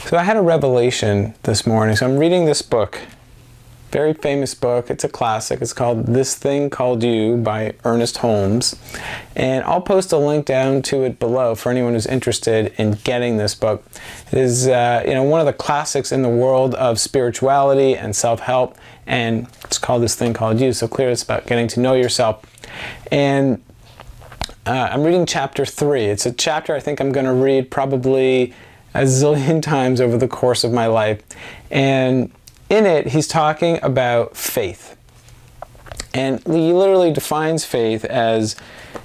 So I had a revelation this morning. So I'm reading this book, very famous book. It's a classic. It's called This Thing Called You by Ernest Holmes. And I'll post a link down to it below for anyone who's interested in getting this book. It is one of the classics in the world of spirituality and self-help. And it's called This Thing Called You. So clearly it's about getting to know yourself. And I'm reading chapter 3. It's a chapter I think I'm going to read probably a zillion times over the course of my life. And in it, he's talking about faith. And he literally defines faith as,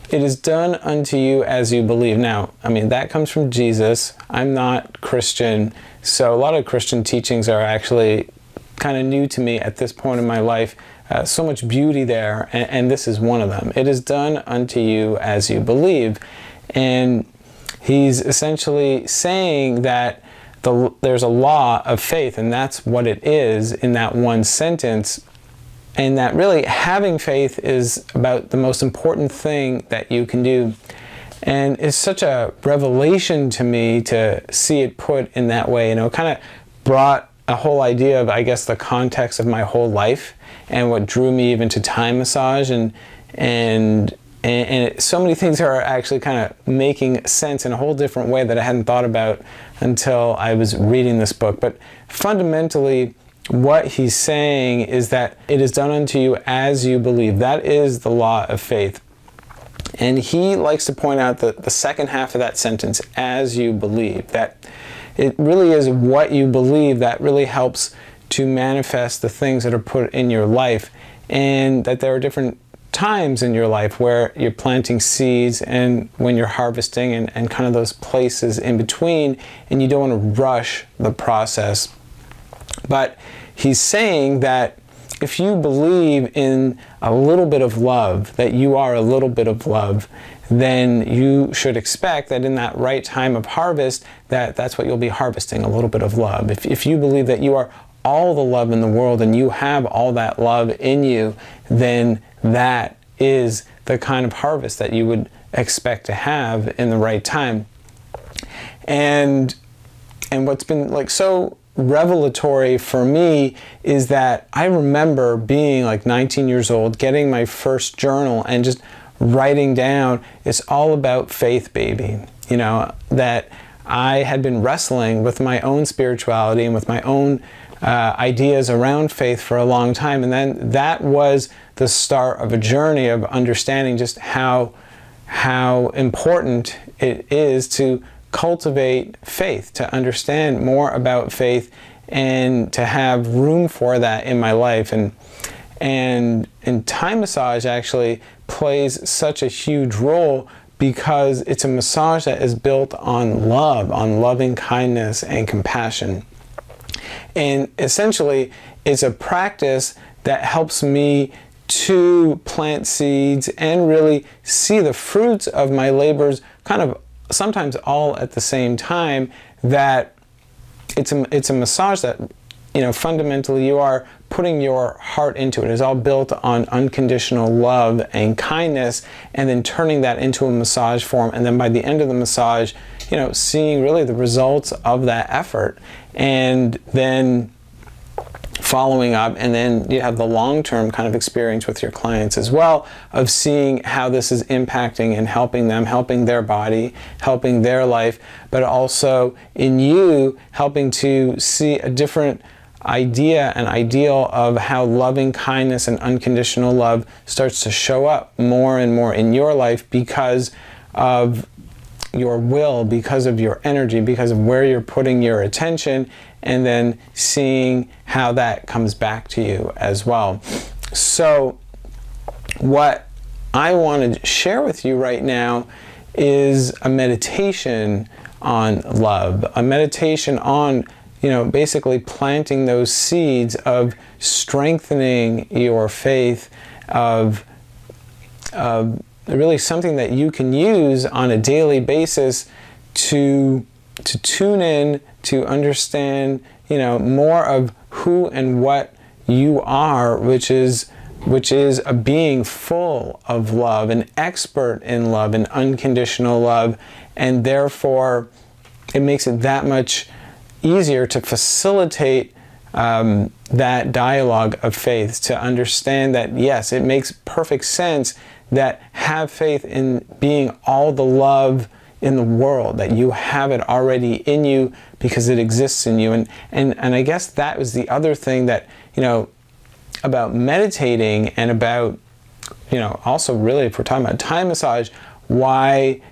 it is done unto you as you believe. Now, I mean, that comes from Jesus. I'm not Christian, so a lot of Christian teachings are actually kind of new to me at this point in my life. So much beauty there, and this is one of them. It is done unto you as you believe. And he's essentially saying that there's a law of faith, and that's what it is in that one sentence. And that really having faith is about the most important thing that you can do. And it's such a revelation to me to see it put in that way. You know, it kind of brought a whole idea of, I guess, the context of my whole life and what drew me even to Thai massage and so many things are actually kind of making sense in a whole different way that I hadn't thought about until I was reading this book. But fundamentally, what he's saying is that it is done unto you as you believe. That is the law of faith. And he likes to point out the second half of that sentence, as you believe, that it really is what you believe that really helps to manifest the things that are put in your life, and that there are different times in your life where you're planting seeds and when you're harvesting and kind of those places in between, and you don't want to rush the process. But he's saying that if you believe in a little bit of love, that you are a little bit of love, then you should expect that in that right time of harvest, that's what you'll be harvesting, a little bit of love. If you believe that you are all the love in the world and you have all that love in you, then that is the kind of harvest that you would expect to have in the right time. And what's been like so revelatory for me is that I remember being like 19 years old, getting my first journal and just writing down, it's all about faith, baby. You know, that I had been wrestling with my own spirituality and with my own ideas around faith for a long time. And then that was the start of a journey of understanding just how important it is to cultivate faith, to understand more about faith, and to have room for that in my life. And Thai massage actually plays such a huge role because it's a massage that is built on love, on loving kindness and compassion. And essentially, it's a practice that helps me to plant seeds and really see the fruits of my labors kind of sometimes all at the same time. That it's a massage that, you know, fundamentally you are putting your heart into it. It's all built on unconditional love and kindness, and then turning that into a massage form. And then by the end of the massage, you know, seeing really the results of that effort, and then following up, and then you have the long-term kind of experience with your clients as well of seeing how this is impacting and helping them, helping their body, helping their life, but also in you helping to see a different idea and ideal of how loving kindness and unconditional love starts to show up more and more in your life because of your will, because of your energy, because of where you're putting your attention, and then seeing how that comes back to you as well. So what I want to share with you right now is a meditation on love, a meditation on, you know, basically planting those seeds of strengthening your faith, of really something that you can use on a daily basis to tune in, to understand, you know, more of who and what you are, which is a being full of love, an expert in love and unconditional love, and therefore it makes it that much easier to facilitate that dialogue of faith, to understand that, yes, it makes perfect sense that have faith in being all the love in the world, that you have it already in you because it exists in you. And I guess that was the other thing that, about meditating and about, also really if we're talking about Thai massage, why,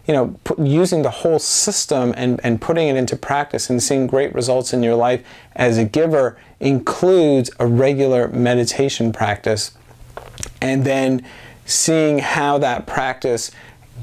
using the whole system and putting it into practice and seeing great results in your life as a giver includes a regular meditation practice, and then seeing how that practice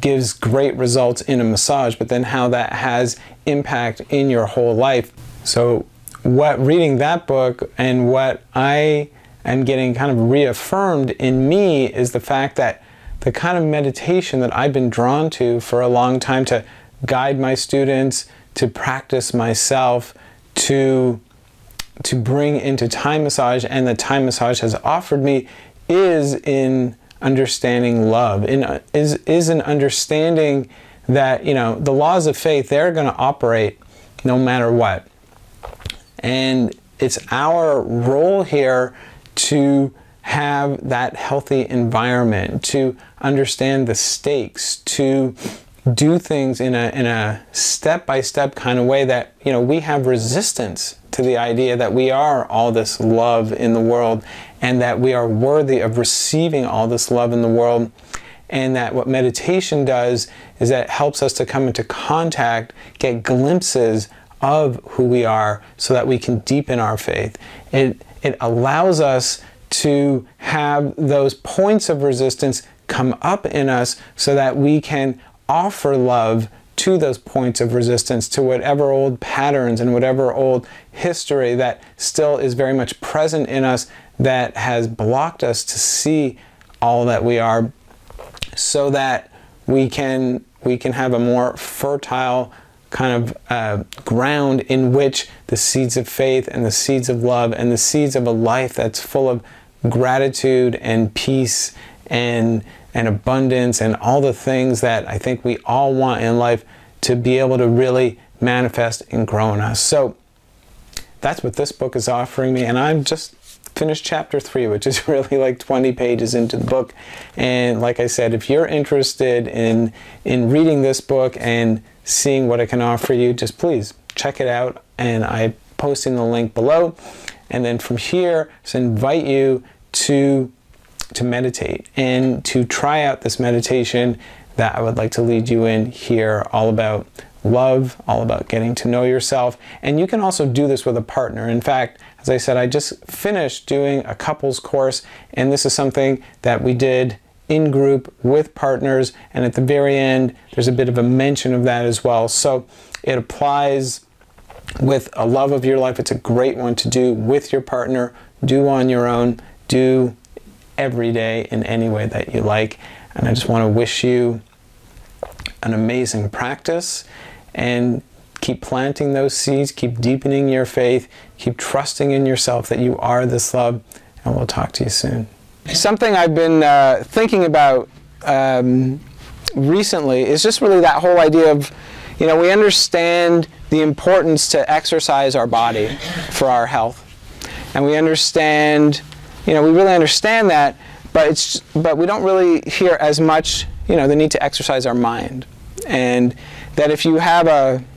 gives great results in a massage, but then how that has impact in your whole life. So what reading that book and what I am getting kind of reaffirmed in me is the fact that the kind of meditation that I've been drawn to for a long time, to guide my students, to practice myself, to bring into Thai massage, and that Thai massage has offered me, is in understanding love, is an understanding that, the laws of faith, they're going to operate no matter what. And it's our role here to have that healthy environment, to understand the stakes, to do things in a step-by-step kind of way that, we have resistance to the idea that we are all this love in the world, and that we are worthy of receiving all this love in the world. And that what meditation does is that it helps us to come into contact, get glimpses of who we are, so that we can deepen our faith. It allows us to have those points of resistance come up in us so that we can offer love to those points of resistance, to whatever old patterns and whatever old history that still is very much present in us, that has blocked us to see all that we are, so that we can have a more fertile kind of ground in which the seeds of faith and the seeds of love and the seeds of a life that's full of gratitude and peace and abundance and all the things that I think we all want in life to be able to really manifest and grow in us. So that's what this book is offering me, and I'm just finished chapter 3, which is really like 20 pages into the book. And like I said, if you're interested in reading this book and seeing what it can offer you, just please check it out, and I'm posting the link below. And then from here, just invite you to meditate and to try out this meditation that I would like to lead you in here, all about love, all about getting to know yourself. And you can also do this with a partner. In fact, as I said, I just finished doing a couples course, and this is something that we did in group with partners, and at the very end there's a bit of a mention of that as well. So it applies with a love of your life. It's a great one to do with your partner, do on your own, do every day in any way that you like. And I just want to wish you an amazing practice, and keep planting those seeds, keep deepening your faith, keep trusting in yourself that you are this love, and we'll talk to you soon. Something I've been thinking about recently is just really that whole idea of, we understand the importance to exercise our body for our health. And we understand, we really understand that, but we don't really hear as much, the need to exercise our mind. And that if you have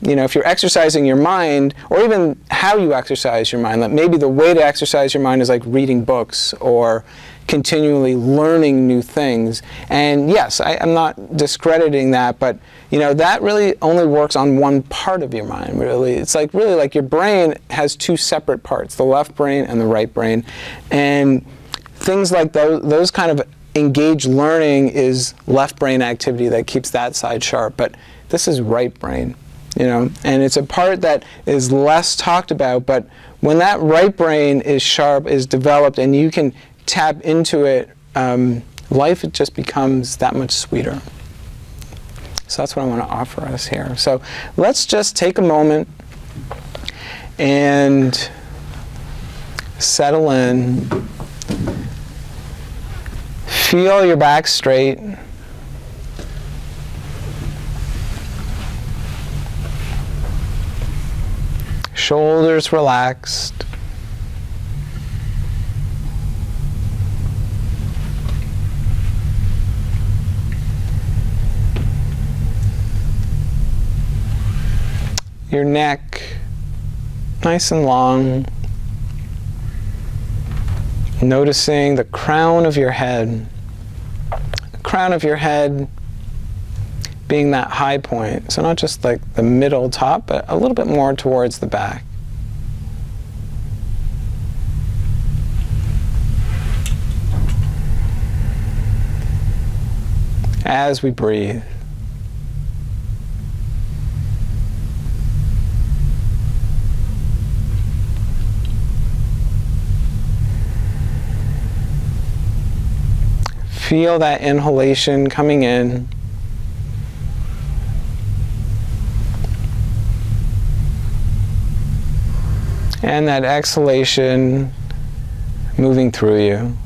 if you're exercising your mind, or even how you exercise your mind, that maybe the way to exercise your mind is like reading books or continually learning new things. And yes, I'm not discrediting that, but that really only works on one part of your mind, really. It's like really like your brain has two separate parts, the left brain and the right brain. And things like those kind of engaged learning is left brain activity that keeps that side sharp, but this is right brain, and it's a part that is less talked about, but when that right brain is sharp, is developed, and you can tap into it, life just becomes that much sweeter. So that's what I want to offer us here. So let's just take a moment and settle in. Feel your back straight. shoulders relaxed. Your neck nice and long. Noticing the crown of your head. The crown of your head being that high point. So not just like the middle top, but a little bit more towards the back. As we breathe. Feel that inhalation coming in. And that exhalation moving through you.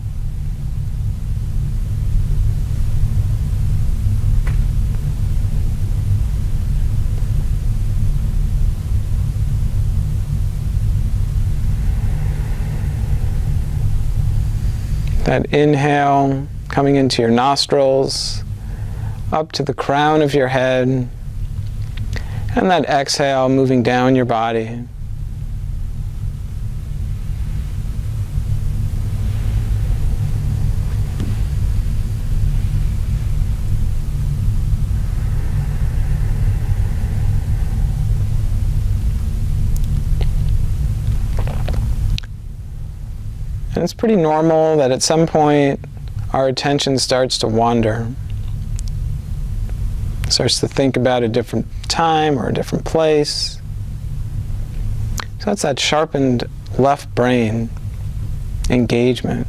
That inhale coming into your nostrils, up to the crown of your head, and that exhale moving down your body. And it's pretty normal that at some point our attention starts to wander. Starts to think about a different time or a different place. So that's that sharpened left brain engagement.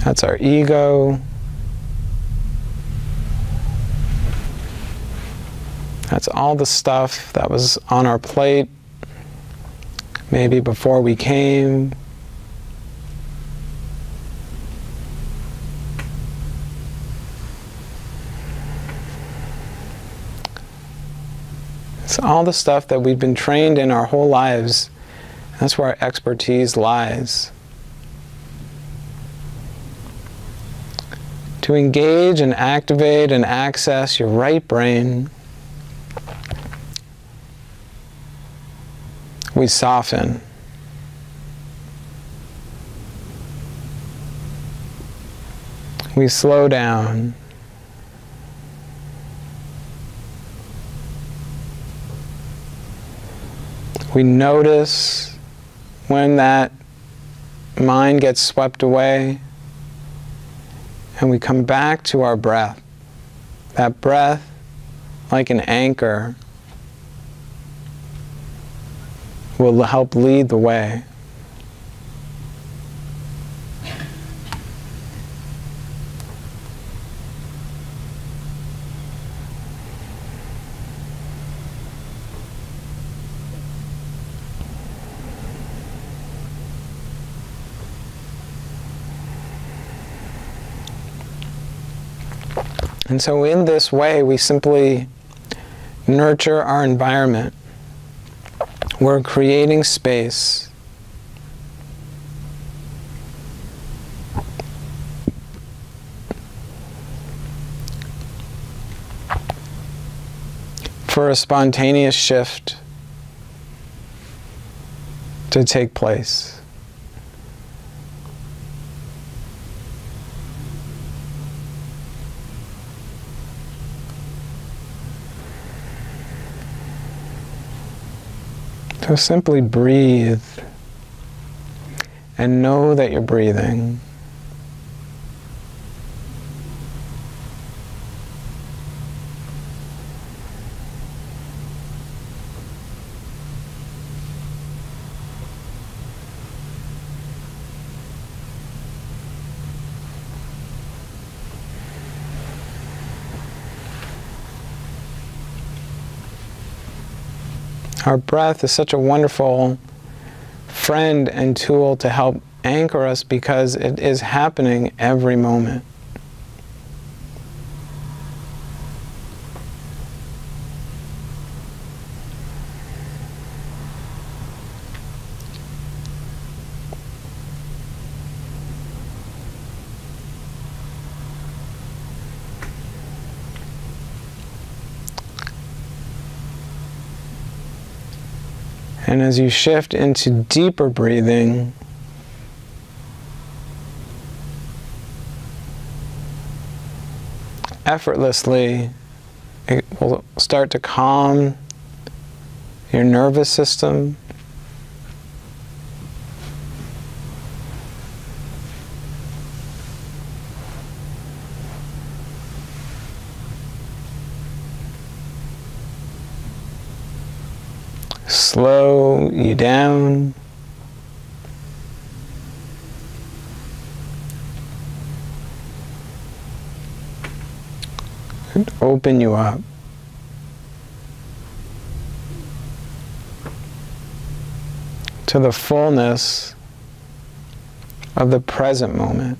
That's our ego. That's all the stuff that was on our plate maybe before we came. It's all the stuff that we've been trained in our whole lives. That's where our expertise lies. To engage and activate and access your right brain, we soften. We slow down. We notice when that mind gets swept away, and we come back to our breath. That breath, like an anchor, will help lead the way. And so in this way, we simply nurture our environment. We're creating space for a spontaneous shift to take place. So simply breathe and know that you're breathing. Our breath is such a wonderful friend and tool to help anchor us because it is happening every moment. And as you shift into deeper breathing, effortlessly, it will start to calm your nervous system. Slow you down. And open you up. To the fullness of the present moment.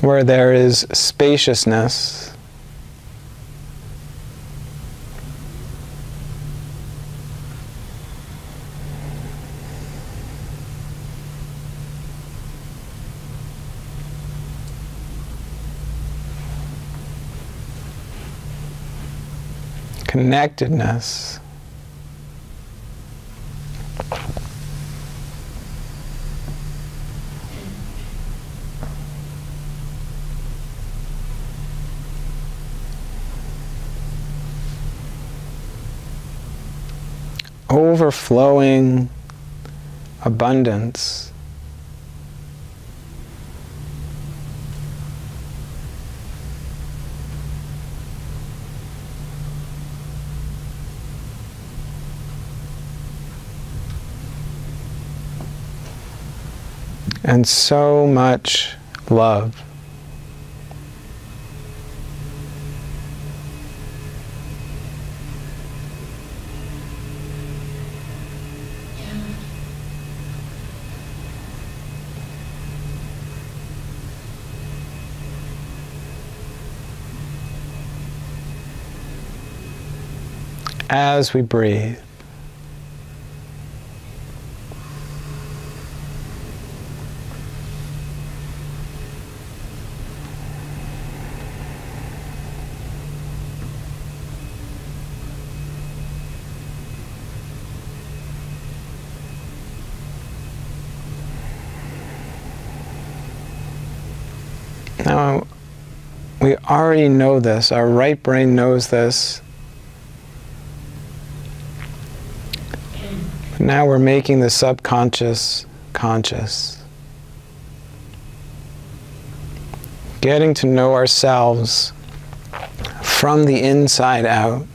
Where there is spaciousness, connectedness, overflowing abundance. And so much love. As we breathe. Now, we already know this. Our right brain knows this. Now we're making the subconscious conscious. Getting to know ourselves from the inside out.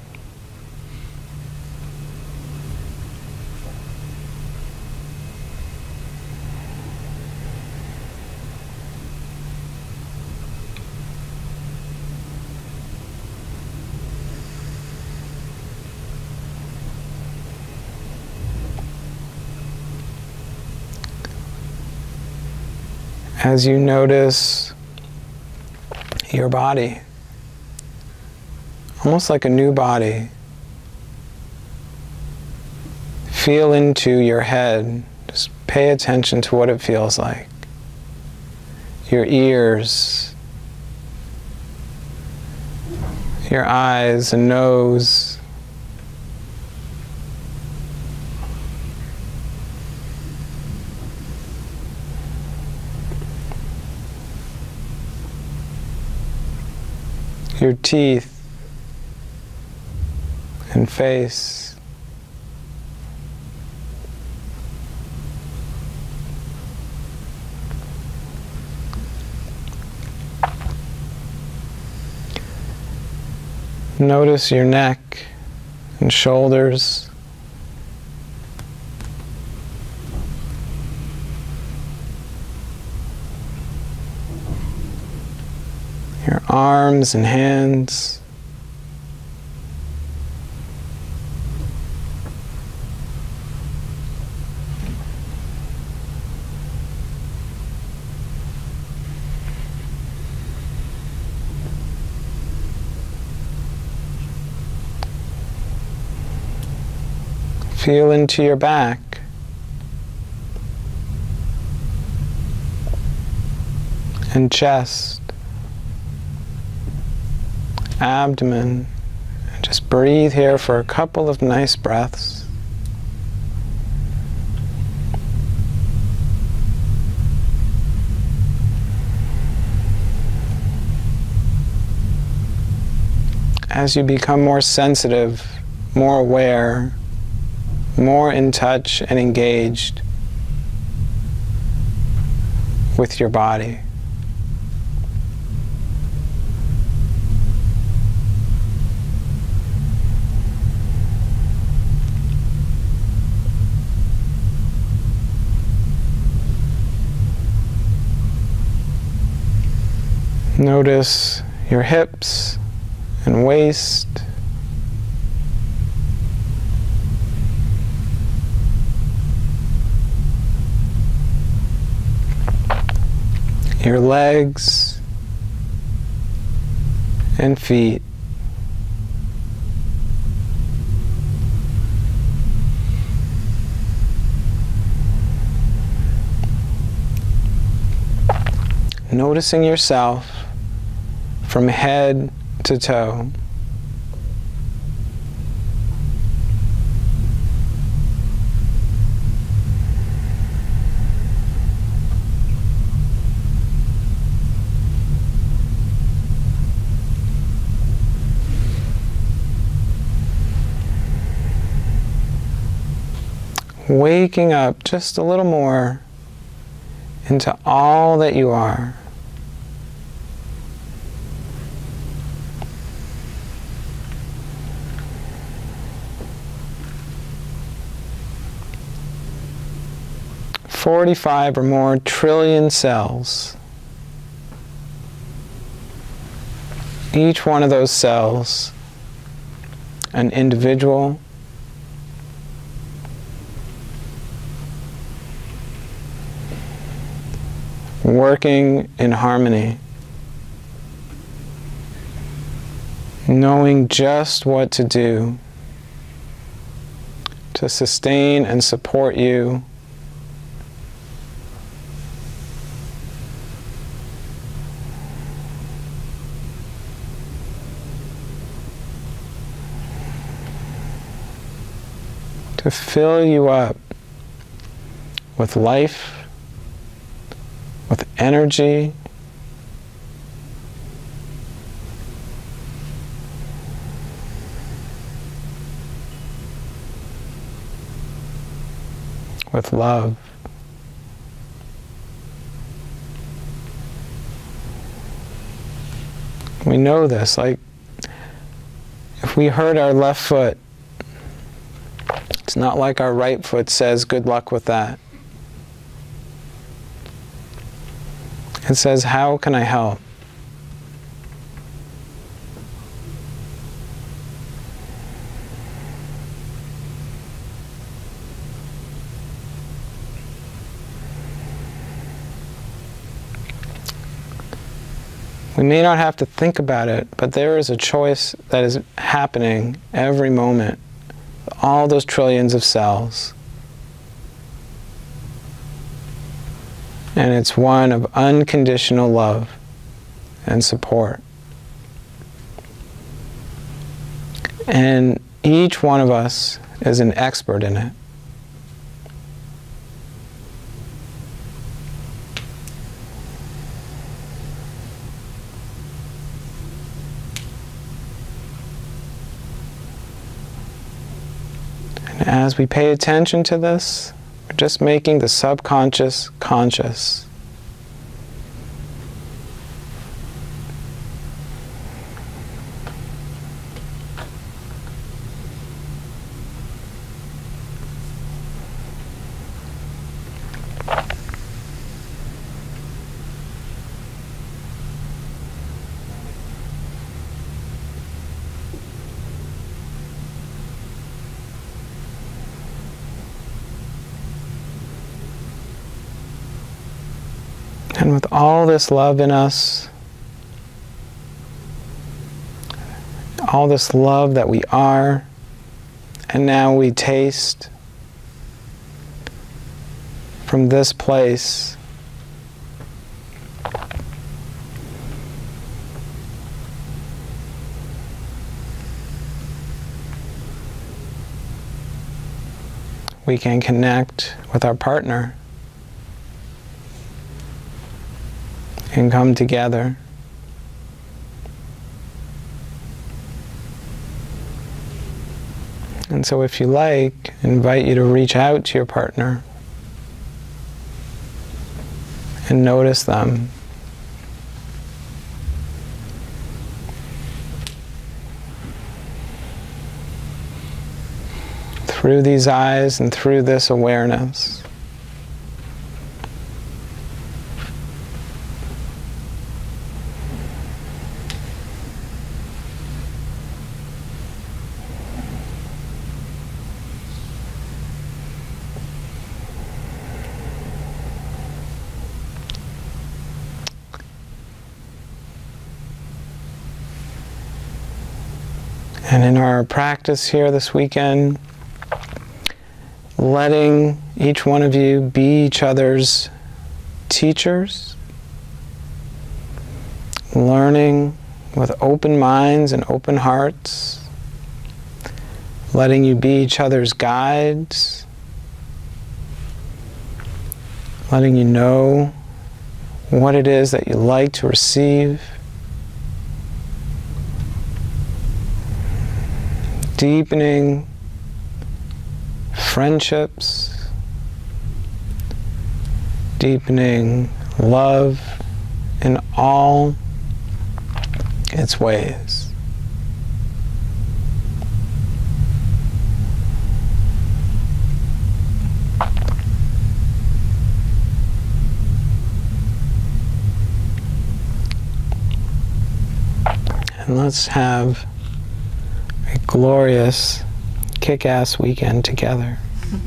As you notice your body, almost like a new body, feel into your head. Just pay attention to what it feels like. Your ears, your eyes and nose. Your teeth and face. Notice your neck and shoulders. Your arms and hands. Feel into your back. And chest. Abdomen. And just breathe here for a couple of nice breaths. As you become more sensitive, more aware, more in touch and engaged with your body. Notice your hips and waist. Your legs and feet. Noticing yourself from head to toe. Waking up just a little more into all that you are. $45 or more trillion cells. Each one of those cells, an individual, working in harmony, knowing just what to do to sustain and support you to fill you up with life, with energy, with love. We know this, like if we hurt our left foot, it's not like our right foot says, good luck with that. It says, how can I help? We may not have to think about it, but there is a choice that is happening every moment. All those trillions of cells. And it's one of unconditional love and support. And each one of us is an expert in it. And as we pay attention to this, we're just making the subconscious conscious. And with all this love in us, all this love that we are, and now we taste from this place, we can connect with our partner and come together. And so if you like, I invite you to reach out to your partner and notice them. Through these eyes and through this awareness. And in our practice here this weekend, letting each one of you be each other's teachers, learning with open minds and open hearts, letting you be each other's guides, letting you know what it is that you like to receive, deepening friendships, deepening love in all its ways. And let's have a glorious, kick-ass weekend together.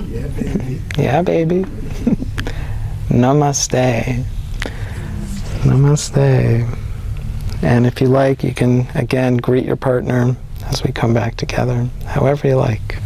Yeah, baby. Yeah, baby. Namaste. Namaste. And if you like, you can, again, greet your partner as we come back together, however you like.